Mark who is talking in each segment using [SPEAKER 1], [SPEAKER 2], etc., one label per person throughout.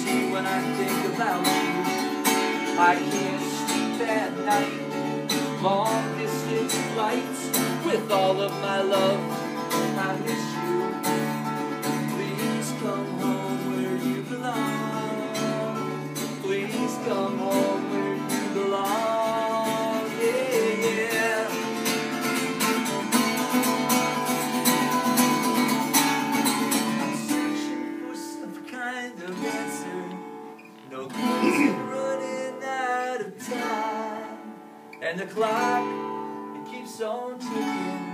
[SPEAKER 1] me when I think about you. I can't sleep at night, long distance flights with all of my love. I miss you. Please come home where you belong. Please come home where you belong. Yeah, yeah. I'm searching for some kind of answer. No closer, running out of time. And the clock, it keeps on ticking.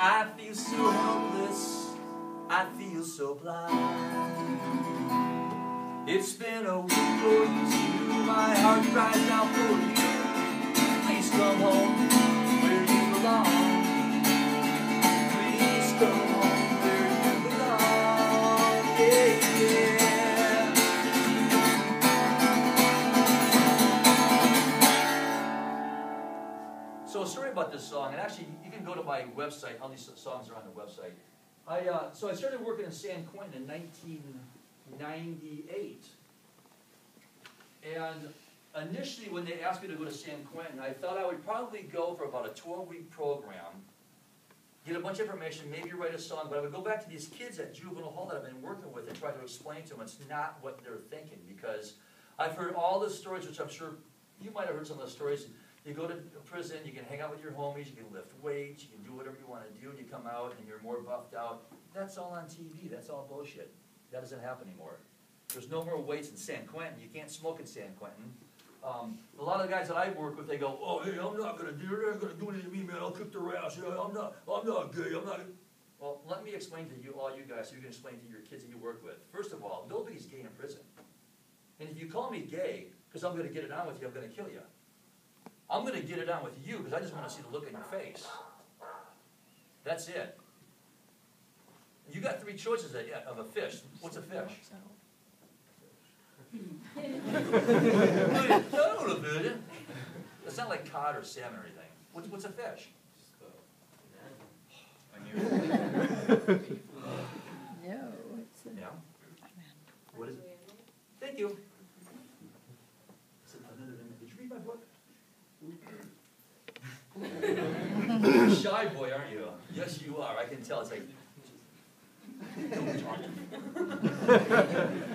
[SPEAKER 1] I feel so helpless, I feel so blind. It's been a week for you too, my heart cries out for you. Please come home where you belong. Please come home where you belong. Yeah, yeah. So a story about this song, and actually you can go to my website. All these songs are on the website. So I started working in San Quentin in 1998. And initially when they asked me to go to San Quentin, I thought I would probably go for about a 12-week program, get a bunch of information, maybe write a song, but I would go back to these kids at juvenile hall that I've been working with and try to explain to them it's not what they're thinking, because I've heard all the stories, which I'm sure you might have heard some of those stories. You go to prison, you can hang out with your homies, you can lift weights, you can do whatever you want to do, and you come out and you're more buffed out. That's all on TV. That's all bullshit. That doesn't happen anymore. There's no more weights in San Quentin. You can't smoke in San Quentin. A lot of the guys that I work with, they go, oh, hey, I'm not going to do it. They're not going to do anything to me, man. I'll kick their ass. Yeah, I'm not gay. I'm not. Well, let me explain to you, all you guys, so you can explain to your kids that you work with. First of all, nobody's gay in prison. And if you call me gay because I'm going to get it on with you, I'm going to kill you. I'm going to get it on with you because I just want to see the look on your face. That's it. You got three choices of a fish. What's a fish? It's not like cod or salmon or anything. What's a fish?
[SPEAKER 2] No, it's a...
[SPEAKER 1] Yeah. What is it? Thank you. Did you read my book? You're a shy boy, aren't you? Yes, you are. I can tell. It's like, don't talk to me.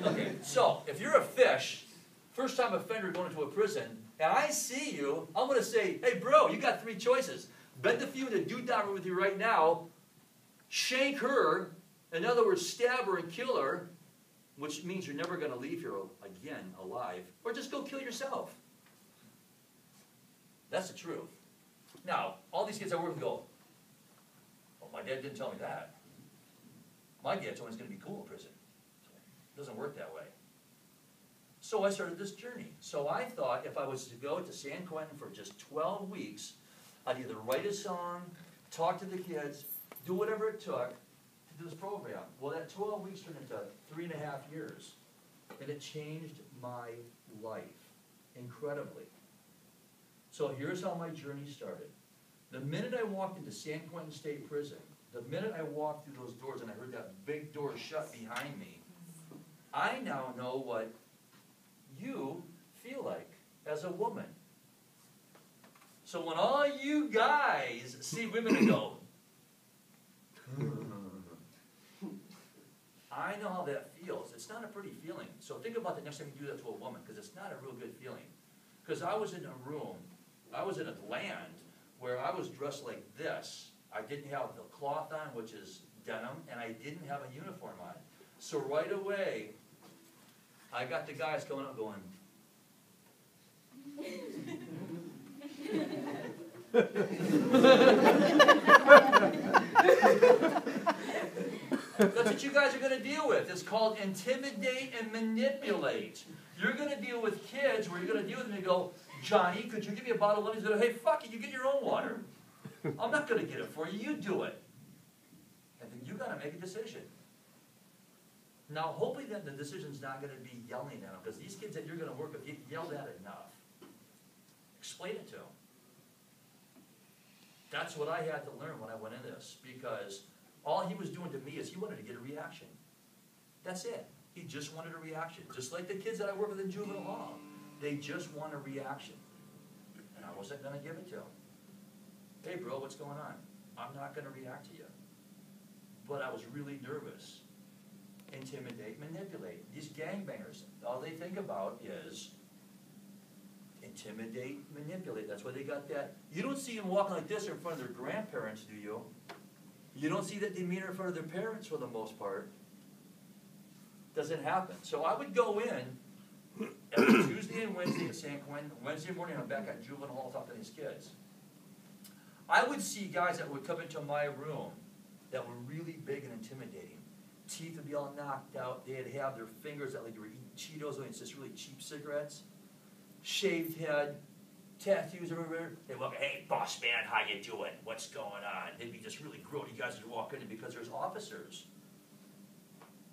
[SPEAKER 1] Okay, so if you're a fish, first-time offender going into a prison, and I see you, I'm going to say, hey, bro, you got three choices. Bend the few in the dude-down with you right now, shank her, in other words, stab her and kill her, which means you're never going to leave here again alive, or just go kill yourself. That's the truth. Now, all these kids I work with go, well, my dad didn't tell me that. My dad told me it's going to be cool in prison. It doesn't work that way. So I started this journey. So I thought if I was to go to San Quentin for just 12 weeks, I'd either write a song, talk to the kids, do whatever it took to do this program. Well, that 12 weeks turned into 3.5 years. And it changed my life incredibly. So here's how my journey started. The minute I walked into San Quentin State Prison, the minute I walked through those doors and I heard that big door shut behind me, I now know what you feel like as a woman. So when all you guys see women and go, I know how that feels. It's not a pretty feeling. So think about the next time you do that to a woman, because it's not a real good feeling. Because I was in a room, I was in a land where I was dressed like this. I didn't have the cloth on, which is denim, and I didn't have a uniform on. So right away, I got the guys coming up going, that's what you guys are going to deal with. It's called intimidate and manipulate. You're going to deal with kids where you're going to deal with them and go, Johnny, could you give me a bottle of water? He's going to go, hey, fuck it, you get your own water. I'm not going to get it for you. You do it. And then you got to make a decision. Now, hopefully then the decision's not going to be yelling at them, because these kids that you're going to work with, you yelled at enough. Explain it to them. That's what I had to learn when I went in this, because all he was doing to me is he wanted to get a reaction. That's it. He just wanted a reaction. Just like the kids that I work with in juvenile hall. They just want a reaction. And I wasn't going to give it to him. Hey, bro, what's going on? I'm not going to react to you. But I was really nervous. Intimidate, manipulate. These gangbangers, all they think about is intimidate, manipulate. That's why they got that. You don't see them walking like this in front of their grandparents, do you? You don't see that demeanor in front of their parents for the most part. Doesn't happen. So I would go in every Tuesday and Wednesday at San Quentin. Wednesday morning I'm back at juvenile hall talking to these kids. I would see guys that would come into my room that were really big and intimidating. Teeth would be all knocked out. They'd have their fingers that like they were eating Cheetos, and it's just really cheap cigarettes. Shaved head, tattoos everywhere. They'd walk, hey, boss man, how you doing? What's going on? They'd be just really grody guys would walk in because there's officers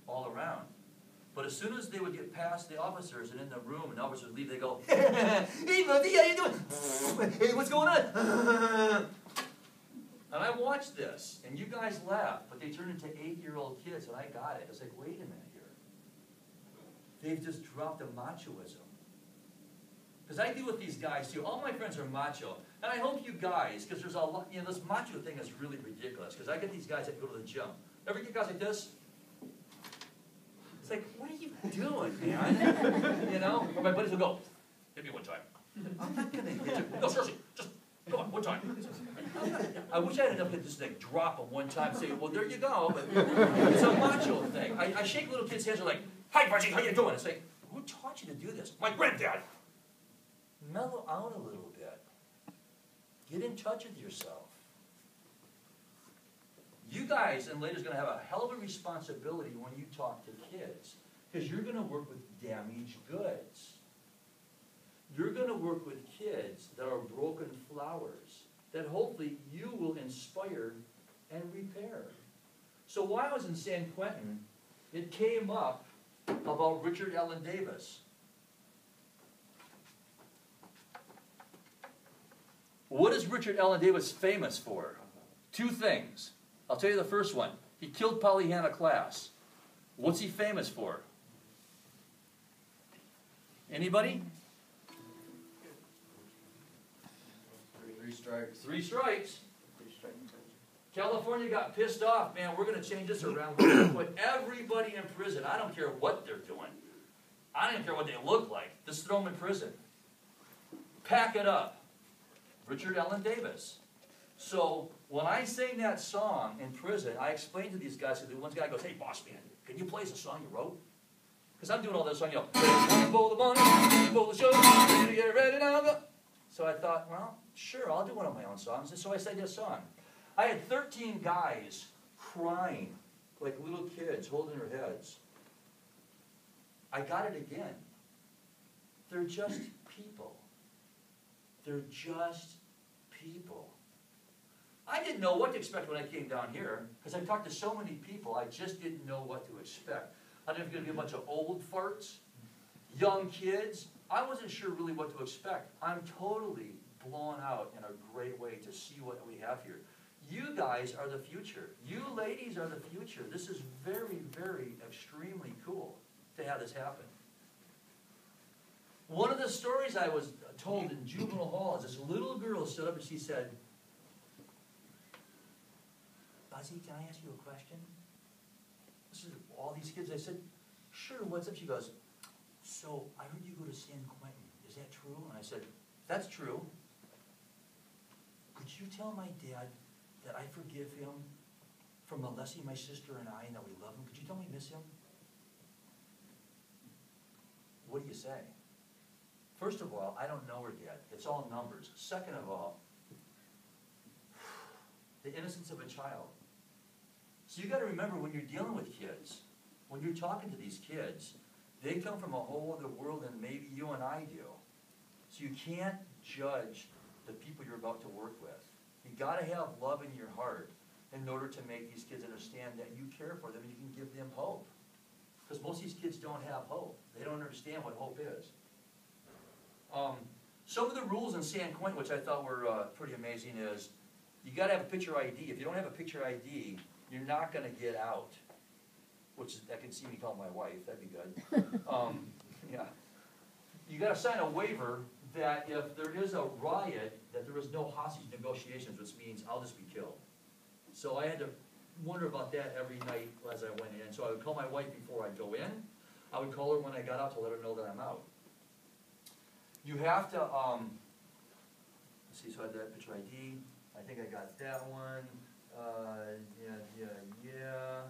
[SPEAKER 1] all around. But as soon as they would get past the officers and in the room and the officers would leave, they go, hey, Buzzy, how you doing? Hey, what's going on? And I watched this, and you guys laughed, but they turned into 8-year-old kids, and I got it. I was like, wait a minute here. They've just dropped the machoism. Because I deal with these guys, too. All my friends are macho. And I hope you guys, because there's a lot, you know, this macho thing is really ridiculous. Because I get these guys that go to the gym. Ever get guys like this? It's like, what are you doing, man? You know? Or my buddies will go, hit me one time. I'm not going to hit you. No, seriously, just come on, one time. I wish I had enough to just like drop them one time and say, well, there you go. But it's a macho thing. I shake little kids' hands and they're like, hi, Buzzy, how you doing? It's like, who taught you to do this? My granddad. Mellow out a little bit. Get in touch with yourself. You guys and ladies are going to have a hell of a responsibility when you talk to kids. Because you're going to work with damaged goods. You're going to work with kids that are broken flowers that hopefully you will inspire and repair. So while I was in San Quentin, it came up about Richard Allen Davis. What is Richard Allen Davis famous for? 2 things. I'll tell you the first one. He killed Pollyanna Class. What's he famous for? Anybody?
[SPEAKER 3] 3 strikes.
[SPEAKER 1] 3 strikes.
[SPEAKER 3] 3 strikes.
[SPEAKER 1] California got pissed off. Man, we're going to change this around. We're going to put everybody in prison. I don't care what they're doing. I don't even care what they look like. Just throw them in prison. Pack it up. Richard Allen Davis. So when I sang that song in prison, I explained to these guys, one guy goes, hey, boss man, can you play us a song you wrote? Because I'm doing all this song, you know, bowl the money, bowl the show, ready to get ready now. Go. So I thought, well, sure, I'll do one of my own songs. And so I sang this song. I had 13 guys crying like little kids holding their heads. I got it again. They're just people. They're just people. I didn't know what to expect when I came down here, because I talked to so many people, I just didn't know what to expect. I didn't know if it was going to be a bunch of old farts, young kids. I wasn't sure really what to expect. I'm totally blown out in a great way to see what we have here. You guys are the future. You ladies are the future. This is very, very extremely cool to have this happen. One of the stories I was told in juvenile hall is this little girl stood up and she said, Buzzy, can I ask you a question? This is all these kids. I said, sure, what's up? She goes, so I heard you go to San Quentin. Is that true? And I said, that's true. Could you tell my dad that I forgive him for molesting my sister and I, and that we love him? Could you tell me I miss him? What do you say? First of all, I don't know her yet. It's all numbers. Second of all, the innocence of a child. So you got to remember when you're dealing with kids, when you're talking to these kids, they come from a whole other world than maybe you and I do. So you can't judge the people you're about to work with. You got to have love in your heart in order to make these kids understand that you care for them and you can give them hope. Because most of these kids don't have hope. They don't understand what hope is. Some of the rules in San Quentin, which I thought were pretty amazing, is you got to have a picture ID. If you don't have a picture ID, you're not going to get out. which I can see me call my wife, that'd be good. Yeah. You gotta sign a waiver that if there is a riot, that there is no hostage negotiations, which means I'll just be killed. So I had to wonder about that every night as I went in. So I would call my wife before I'd go in. I would call her when I got out to let her know that I'm out. You have to, let's see, so I had that picture ID. I think I got that one. Yeah.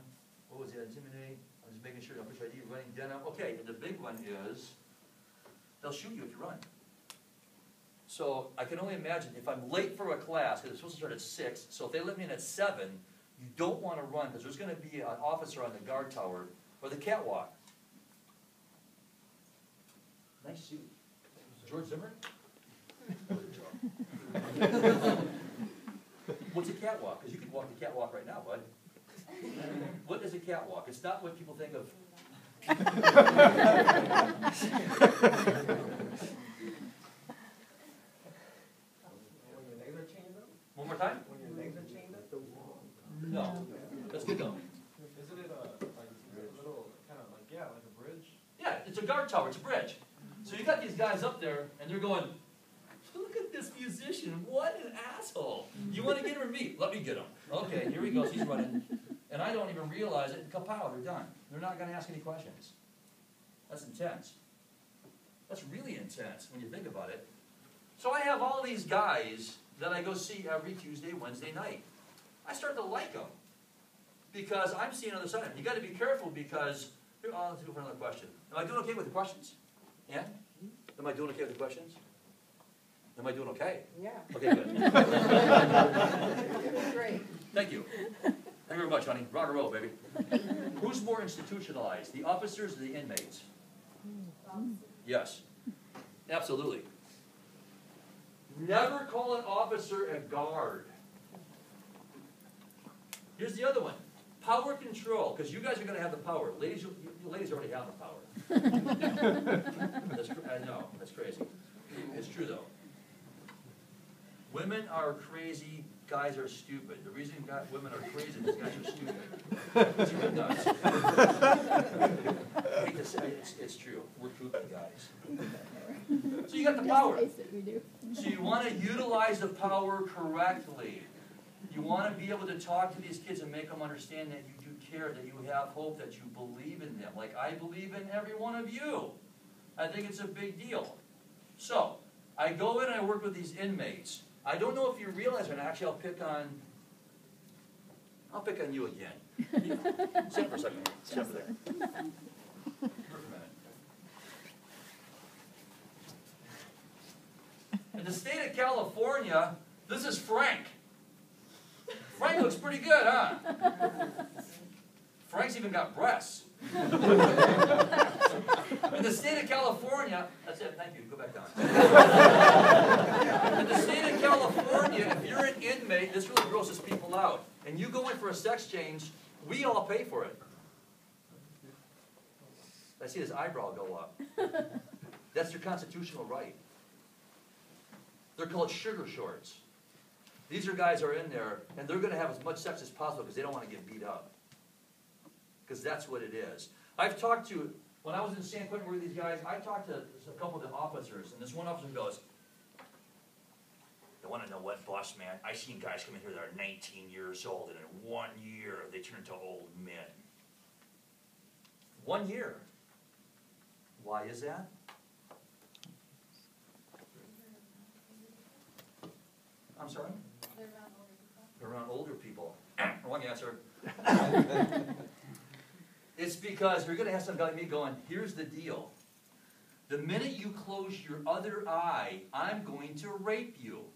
[SPEAKER 1] What was it? Intimidate. I'm just making sure. Picture ID. Running denim. Okay. And the big one is they'll shoot you if you run. So I can only imagine if I'm late for a class because it's supposed to start at 6. So if they let me in at 7, you don't want to run because there's going to be an officer on the guard tower or the catwalk. Nice suit. George Zimmer? What's a catwalk? Because you could walk the catwalk right now, bud. What is a catwalk? It's not what people think of. One more time?
[SPEAKER 3] When your legs are chained up?
[SPEAKER 1] No. Let's get going.
[SPEAKER 4] Isn't it like a little, kind of like, yeah, like a bridge?
[SPEAKER 1] Yeah, it's a guard tower. It's a bridge. So you got these guys up there, and they're going, look at this musician. What an asshole. You want to get him or me? Let me get him. Okay, here he goes. He's running. And I don't even realize it. Kapow, they're done. They're not going to ask any questions. That's intense. That's really intense when you think about it. So I have all these guys that I go see every Tuesday, Wednesday night. I start to like them because I'm seeing on the side. You got to be careful because, let's go for another question. Am I doing okay with the questions? Yeah? Am I doing okay with the questions? Am I doing okay?
[SPEAKER 2] Yeah.
[SPEAKER 1] Okay, good.
[SPEAKER 2] Great.
[SPEAKER 1] Thank you. Thank you very much, honey. Rock and roll, baby. Who's more institutionalized, the officers or the inmates? Yes. Absolutely. Never call an officer a guard. Here's the other one. Power control, because you guys are going to have the power. Ladies, you ladies already have the power. I know, that's crazy. It's true, though. Women are crazy, guys are stupid. The reason women are crazy is guys are stupid. It's even nuts. I hate to say it's true. We're kooky guys. So you got the power.
[SPEAKER 2] Let's face it, we do.
[SPEAKER 1] So you want to utilize the power correctly. You want to be able to talk to these kids and make them understand that you do care, that you have hope, that you believe in them. Like I believe in every one of you. I think it's a big deal. So, I go in and I work with these inmates. I don't know if you realize it, and actually I'll pick on you again. Sit for a second. Sit over there. For a minute. In the state of California, this is Frank. Frank looks pretty good, huh? Frank's even got breasts. In the state of California, that's it, thank you, go back down. In the state of California, if you're an inmate, this really grosses people out, and you go in for a sex change, we all pay for it. I see his eyebrow go up. That's your constitutional right. They're called sugar shorts. These are guys who are in there, and they're going to have as much sex as possible because they don't want to get beat up. Because that's what it is. I've talked to, when I was in San Quentin with these guys, I talked to a couple of the officers, and this one officer goes, "I want to know what, boss man, I've seen guys come in here that are 19 years old, and in 1 year, they turn into old men." 1 year. Why is that? I'm sorry? They're around older people. Wrong answer. It's because you're going to have some guy like me going, here's the deal. The minute you close your other eye, I'm going to rape you.